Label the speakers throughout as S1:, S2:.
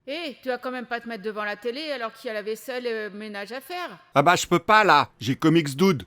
S1: Hé, tu vas quand même pas te mettre devant la télé alors qu'il y a la vaisselle et le ménage à faire.
S2: Ah bah je peux pas là, j'ai Comics Dude.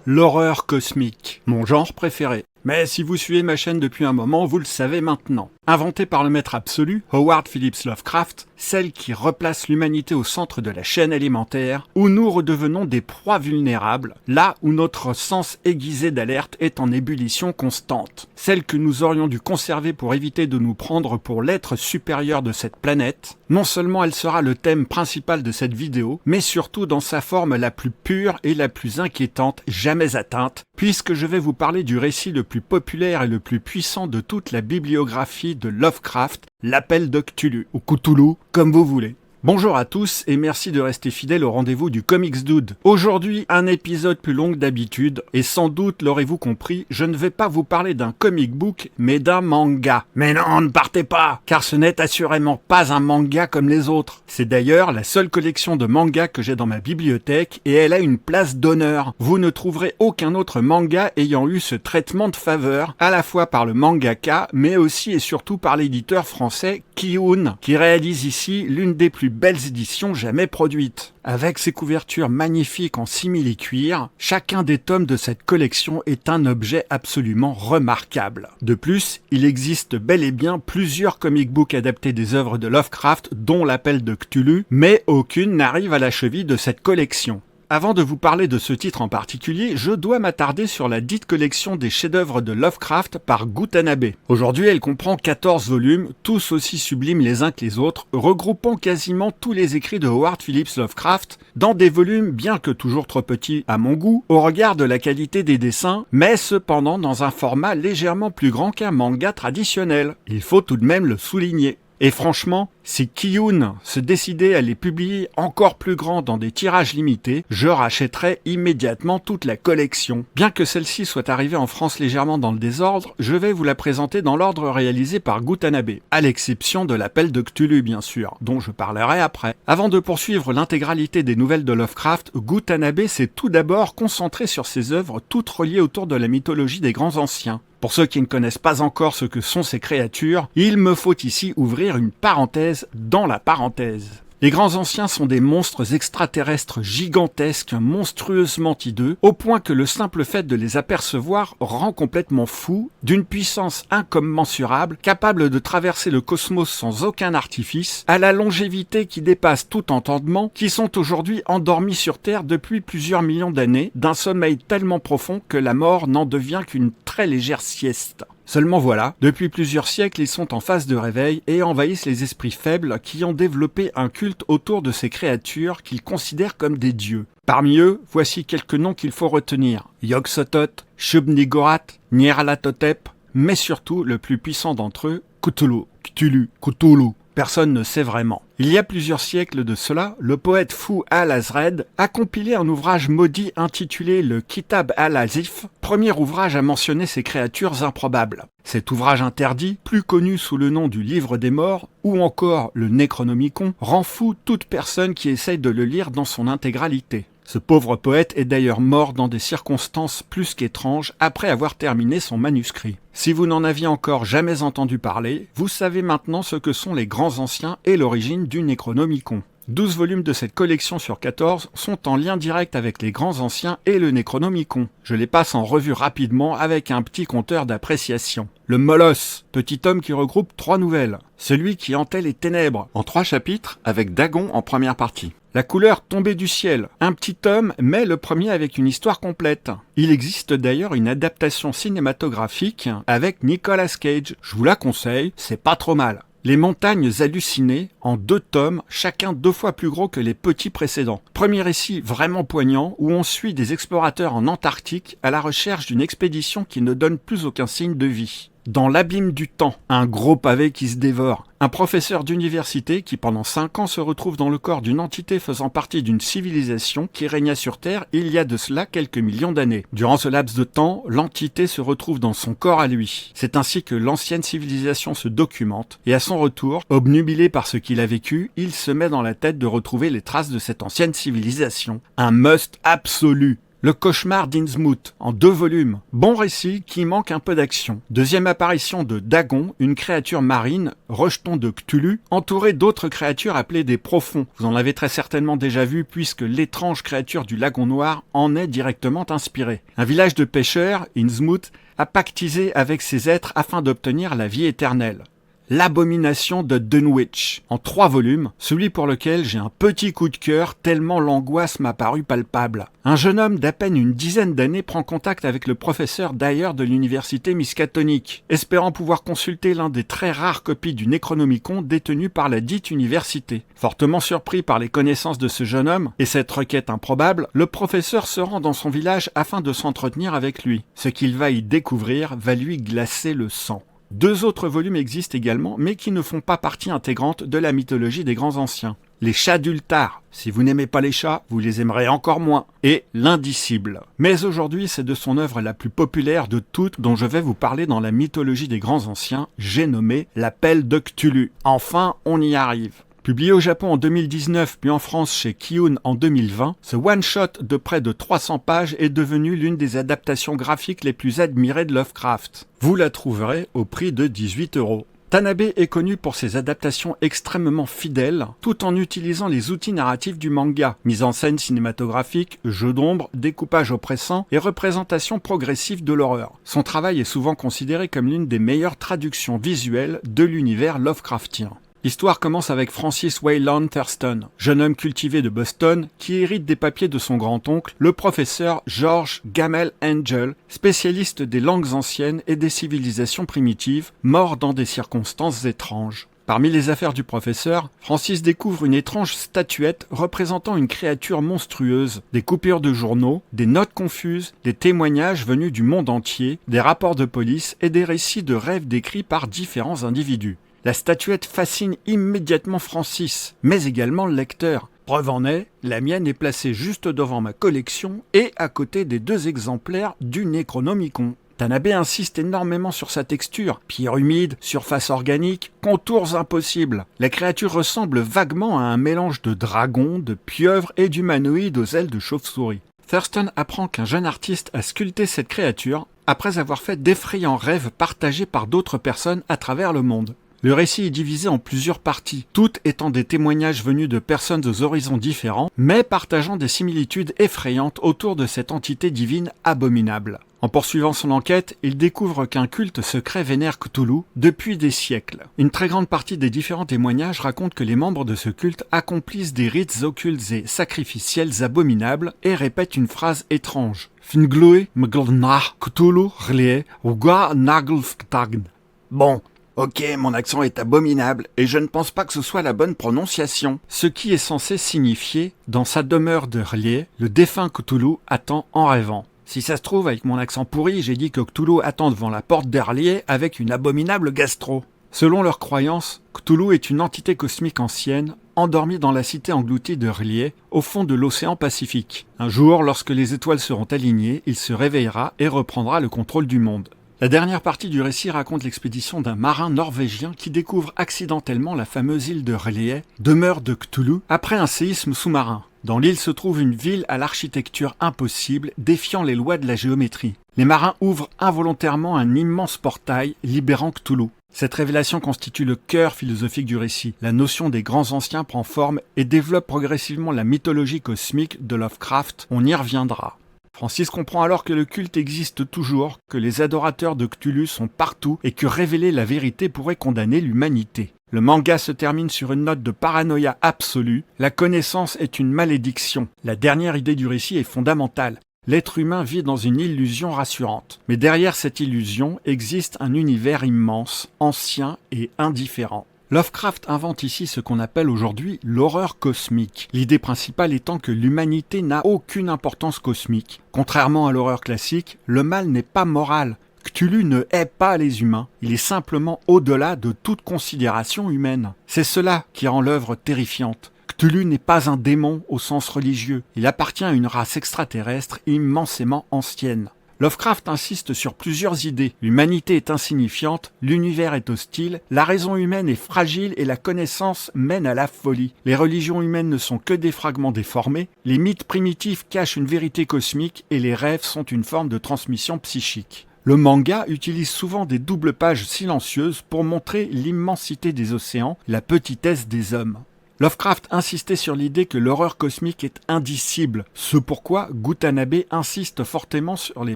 S2: L'horreur cosmique, mon genre préféré. Mais si vous suivez ma chaîne depuis un moment, vous le savez maintenant. Inventée par le maître absolu, Howard Phillips Lovecraft, celle qui replace l'humanité au centre de la chaîne alimentaire, où nous redevenons des proies vulnérables, là où notre sens aiguisé d'alerte est en ébullition constante. Celle que nous aurions dû conserver pour éviter de nous prendre pour l'être supérieur de cette planète. Non seulement elle sera le thème principal de cette vidéo, mais surtout dans sa forme la plus pure et la plus inquiétante jamais atteinte, puisque je vais vous parler du récit le plus populaire et le plus puissant de toute la bibliographie de Lovecraft, l'appel de Cthulhu, ou Cthulhu, comme vous voulez. Bonjour à tous et merci de rester fidèles au rendez-vous du Comics Dude. Aujourd'hui, un épisode plus long que d'habitude, et sans doute l'aurez-vous compris, je ne vais pas vous parler d'un comic book, mais d'un manga. Mais non, ne partez pas, car ce n'est assurément pas un manga comme les autres. C'est d'ailleurs la seule collection de mangas que j'ai dans ma bibliothèque, et elle a une place d'honneur. Vous ne trouverez aucun autre manga ayant eu ce traitement de faveur, à la fois par le mangaka, mais aussi et surtout par l'éditeur français Kiun, qui réalise ici l'une des plus belles éditions jamais produites. Avec ses couvertures magnifiques en simili-cuir, chacun des tomes de cette collection est un objet absolument remarquable. De plus, il existe bel et bien plusieurs comic books adaptés des œuvres de Lovecraft, dont l'appel de Cthulhu, mais aucune n'arrive à la cheville de cette collection. Avant de vous parler de ce titre en particulier, je dois m'attarder sur la dite collection des chefs-d'œuvre de Lovecraft par Gutanabe. Aujourd'hui, elle comprend 14 volumes, tous aussi sublimes les uns que les autres, regroupant quasiment tous les écrits de Howard Phillips Lovecraft dans des volumes bien que toujours trop petits à mon goût, au regard de la qualité des dessins, mais cependant dans un format légèrement plus grand qu'un manga traditionnel. Il faut tout de même le souligner. Et franchement, si Kiun se décidait à les publier encore plus grands dans des tirages limités, je rachèterais immédiatement toute la collection. Bien que celle-ci soit arrivée en France légèrement dans le désordre, je vais vous la présenter dans l'ordre réalisé par Gutanabe, à l'exception de l'appel de Cthulhu bien sûr, dont je parlerai après. Avant de poursuivre l'intégralité des nouvelles de Lovecraft, Gutanabe s'est tout d'abord concentré sur ses œuvres toutes reliées autour de la mythologie des grands anciens. Pour ceux qui ne connaissent pas encore ce que sont ces créatures, il me faut ici ouvrir une parenthèse dans la parenthèse. Les grands anciens sont des monstres extraterrestres gigantesques, monstrueusement hideux, au point que le simple fait de les apercevoir rend complètement fou, d'une puissance incommensurable, capable de traverser le cosmos sans aucun artifice, à la longévité qui dépasse tout entendement, qui sont aujourd'hui endormis sur Terre depuis plusieurs millions d'années, d'un sommeil tellement profond que la mort n'en devient qu'une très légère sieste. Seulement voilà, depuis plusieurs siècles, ils sont en phase de réveil et envahissent les esprits faibles qui ont développé un culte autour de ces créatures qu'ils considèrent comme des dieux. Parmi eux, voici quelques noms qu'il faut retenir. Yog-Sothoth, Shub-Niggurath, Nyarlathotep, mais surtout le plus puissant d'entre eux, Cthulhu. Cthulhu. Personne ne sait vraiment. Il y a plusieurs siècles de cela, le poète fou Al-Azred a compilé un ouvrage maudit intitulé le Kitab al-Azif, premier ouvrage à mentionner ces créatures improbables. Cet ouvrage interdit, plus connu sous le nom du Livre des Morts, ou encore le Necronomicon, rend fou toute personne qui essaye de le lire dans son intégralité. Ce pauvre poète est d'ailleurs mort dans des circonstances plus qu'étranges après avoir terminé son manuscrit. Si vous n'en aviez encore jamais entendu parler, vous savez maintenant ce que sont les grands anciens et l'origine du Necronomicon. 12 volumes de cette collection sur 14 sont en lien direct avec les grands anciens et le Necronomicon. Je les passe en revue rapidement avec un petit compteur d'appréciation. Le Molosse, petit tome qui regroupe 3 nouvelles. Celui qui hantait les ténèbres, en 3 chapitres avec Dagon en première partie. La couleur tombée du ciel, un petit tome, mais le premier avec une histoire complète. Il existe d'ailleurs une adaptation cinématographique avec Nicolas Cage. Je vous la conseille, c'est pas trop mal. Les montagnes hallucinées, en 2 tomes, chacun 2 fois plus gros que les petits précédents. Premier récit vraiment poignant, où on suit des explorateurs en Antarctique à la recherche d'une expédition qui ne donne plus aucun signe de vie. Dans l'abîme du temps, un gros pavé qui se dévore. Un professeur d'université qui pendant 5 ans se retrouve dans le corps d'une entité faisant partie d'une civilisation qui régna sur Terre il y a de cela quelques millions d'années. Durant ce laps de temps, l'entité se retrouve dans son corps à lui. C'est ainsi que l'ancienne civilisation se documente et à son retour, obnubilé par ce qu'il a vécu, il se met dans la tête de retrouver les traces de cette ancienne civilisation. Un must absolu. Le cauchemar d'Innsmouth, en 2 volumes. Bon récit qui manque un peu d'action. Deuxième apparition de Dagon, une créature marine, rejeton de Cthulhu, entourée d'autres créatures appelées des profonds. Vous en avez très certainement déjà vu puisque l'étrange créature du lagon noir en est directement inspirée. Un village de pêcheurs, Innsmouth, a pactisé avec ces êtres afin d'obtenir la vie éternelle. L'abomination de Dunwich, en 3 volumes, celui pour lequel j'ai un petit coup de cœur tellement l'angoisse m'a paru palpable. Un jeune homme d'à peine une dizaine d'années prend contact avec le professeur Dyer de l'université Miskatonic, espérant pouvoir consulter l'un des très rares copies du Necronomicon détenu par la dite université. Fortement surpris par les connaissances de ce jeune homme et cette requête improbable, le professeur se rend dans son village afin de s'entretenir avec lui. Ce qu'il va y découvrir va lui glacer le sang. 2 autres volumes existent également, mais qui ne font pas partie intégrante de la mythologie des grands anciens. Les chats d'Ultar. Si vous n'aimez pas les chats, vous les aimerez encore moins. Et l'Indicible. Mais aujourd'hui, c'est de son œuvre la plus populaire de toutes dont je vais vous parler dans la mythologie des grands anciens. J'ai nommé l'Appel de Cthulhu. Enfin, on y arrive. Publié au Japon en 2019 puis en France chez Kiun en 2020, ce one-shot de près de 300 pages est devenu l'une des adaptations graphiques les plus admirées de Lovecraft. Vous la trouverez au prix de 18 €. Tanabe est connu pour ses adaptations extrêmement fidèles, tout en utilisant les outils narratifs du manga, mise en scène cinématographique, jeu d'ombre, découpage oppressant et représentation progressive de l'horreur. Son travail est souvent considéré comme l'une des meilleures traductions visuelles de l'univers Lovecraftien. L'histoire commence avec Francis Wayland Thurston, jeune homme cultivé de Boston qui hérite des papiers de son grand-oncle, le professeur George Gamel Angel, spécialiste des langues anciennes et des civilisations primitives, mort dans des circonstances étranges. Parmi les affaires du professeur, Francis découvre une étrange statuette représentant une créature monstrueuse, des coupures de journaux, des notes confuses, des témoignages venus du monde entier, des rapports de police et des récits de rêves décrits par différents individus. La statuette fascine immédiatement Francis, mais également le lecteur. Preuve en est, la mienne est placée juste devant ma collection et à côté des 2 exemplaires du Necronomicon. Tanabe insiste énormément sur sa texture, pierre humide, surface organique, contours impossibles. La créature ressemble vaguement à un mélange de dragon, de pieuvre et d'humanoïde aux ailes de chauve-souris. Thurston apprend qu'un jeune artiste a sculpté cette créature après avoir fait d'effrayants rêves partagés par d'autres personnes à travers le monde. Le récit est divisé en plusieurs parties, toutes étant des témoignages venus de personnes aux horizons différents, mais partageant des similitudes effrayantes autour de cette entité divine abominable. En poursuivant son enquête, il découvre qu'un culte secret vénère Cthulhu depuis des siècles. Une très grande partie des différents témoignages racontent que les membres de ce culte accomplissent des rites occultes et sacrificiels abominables et répètent une phrase étrange. Fingloe mglna Cthulhu rlie uga naglftagn. Bon. Ok, mon accent est abominable, et je ne pense pas que ce soit la bonne prononciation. Ce qui est censé signifier, dans sa demeure de R'lyeh, le défunt Cthulhu attend en rêvant. Si ça se trouve, avec mon accent pourri, j'ai dit que Cthulhu attend devant la porte d'R'lyeh avec une abominable gastro. Selon leurs croyances, Cthulhu est une entité cosmique ancienne, endormie dans la cité engloutie de R'lyeh, au fond de l'océan Pacifique. Un jour, lorsque les étoiles seront alignées, il se réveillera et reprendra le contrôle du monde. La dernière partie du récit raconte l'expédition d'un marin norvégien qui découvre accidentellement la fameuse île de R'lyeh, demeure de Cthulhu, après un séisme sous-marin. Dans l'île se trouve une ville à l'architecture impossible, défiant les lois de la géométrie. Les marins ouvrent involontairement un immense portail, libérant Cthulhu. Cette révélation constitue le cœur philosophique du récit. La notion des grands anciens prend forme et développe progressivement la mythologie cosmique de Lovecraft. On y reviendra. Francis comprend alors que le culte existe toujours, que les adorateurs de Cthulhu sont partout et que révéler la vérité pourrait condamner l'humanité. Le manga se termine sur une note de paranoïa absolue. La connaissance est une malédiction. La dernière idée du récit est fondamentale. L'être humain vit dans une illusion rassurante. Mais derrière cette illusion existe un univers immense, ancien et indifférent. Lovecraft invente ici ce qu'on appelle aujourd'hui l'horreur cosmique, l'idée principale étant que l'humanité n'a aucune importance cosmique. Contrairement à l'horreur classique, le mal n'est pas moral, Cthulhu ne hait pas les humains, il est simplement au-delà de toute considération humaine. C'est cela qui rend l'œuvre terrifiante. Cthulhu n'est pas un démon au sens religieux, il appartient à une race extraterrestre immensément ancienne. Lovecraft insiste sur plusieurs idées. L'humanité est insignifiante, l'univers est hostile, la raison humaine est fragile et la connaissance mène à la folie. Les religions humaines ne sont que des fragments déformés, les mythes primitifs cachent une vérité cosmique et les rêves sont une forme de transmission psychique. Le manga utilise souvent des doubles pages silencieuses pour montrer l'immensité des océans, la petitesse des hommes. Lovecraft insistait sur l'idée que l'horreur cosmique est indicible, ce pourquoi Gutanabe insiste fortement sur les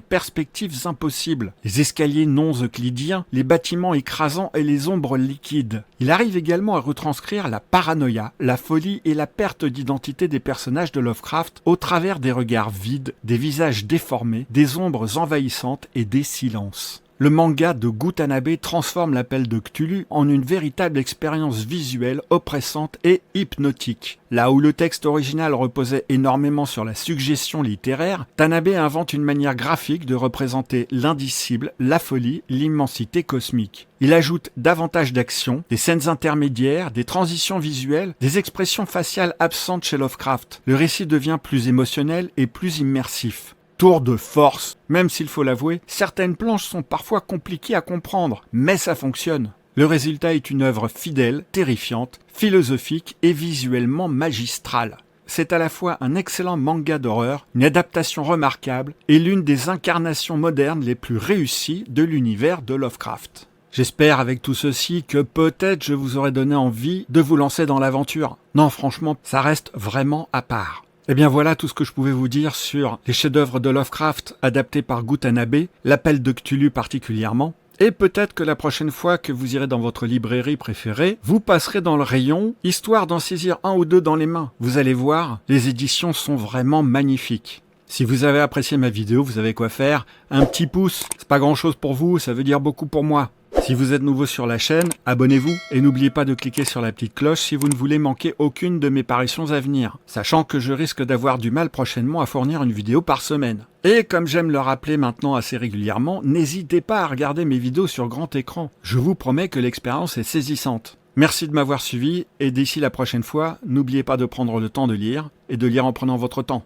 S2: perspectives impossibles, les escaliers non euclidiens, les bâtiments écrasants et les ombres liquides. Il arrive également à retranscrire la paranoïa, la folie et la perte d'identité des personnages de Lovecraft au travers des regards vides, des visages déformés, des ombres envahissantes et des silences. Le manga de Gutanabe transforme l'appel de Cthulhu en une véritable expérience visuelle oppressante et hypnotique. Là où le texte original reposait énormément sur la suggestion littéraire, Tanabe invente une manière graphique de représenter l'indicible, la folie, l'immensité cosmique. Il ajoute davantage d'action, des scènes intermédiaires, des transitions visuelles, des expressions faciales absentes chez Lovecraft. Le récit devient plus émotionnel et plus immersif. Tour de force. Même s'il faut l'avouer, certaines planches sont parfois compliquées à comprendre, mais ça fonctionne. Le résultat est une œuvre fidèle, terrifiante, philosophique et visuellement magistrale. C'est à la fois un excellent manga d'horreur, une adaptation remarquable et l'une des incarnations modernes les plus réussies de l'univers de Lovecraft. J'espère avec tout ceci que peut-être je vous aurai donné envie de vous lancer dans l'aventure. Non, franchement, ça reste vraiment à part. Eh bien voilà tout ce que je pouvais vous dire sur les chefs-d'œuvre de Lovecraft adaptés par Gutanabe, l'appel de Cthulhu particulièrement. Et peut-être que la prochaine fois que vous irez dans votre librairie préférée, vous passerez dans le rayon, histoire d'en saisir un ou deux dans les mains. Vous allez voir, les éditions sont vraiment magnifiques. Si vous avez apprécié ma vidéo, vous savez quoi faire. Un petit pouce, c'est pas grand-chose pour vous, ça veut dire beaucoup pour moi. Si vous êtes nouveau sur la chaîne, abonnez-vous et n'oubliez pas de cliquer sur la petite cloche si vous ne voulez manquer aucune de mes parutions à venir, sachant que je risque d'avoir du mal prochainement à fournir une vidéo par semaine. Et comme j'aime le rappeler maintenant assez régulièrement, n'hésitez pas à regarder mes vidéos sur grand écran. Je vous promets que l'expérience est saisissante. Merci de m'avoir suivi et d'ici la prochaine fois, n'oubliez pas de prendre le temps de lire et de lire en prenant votre temps.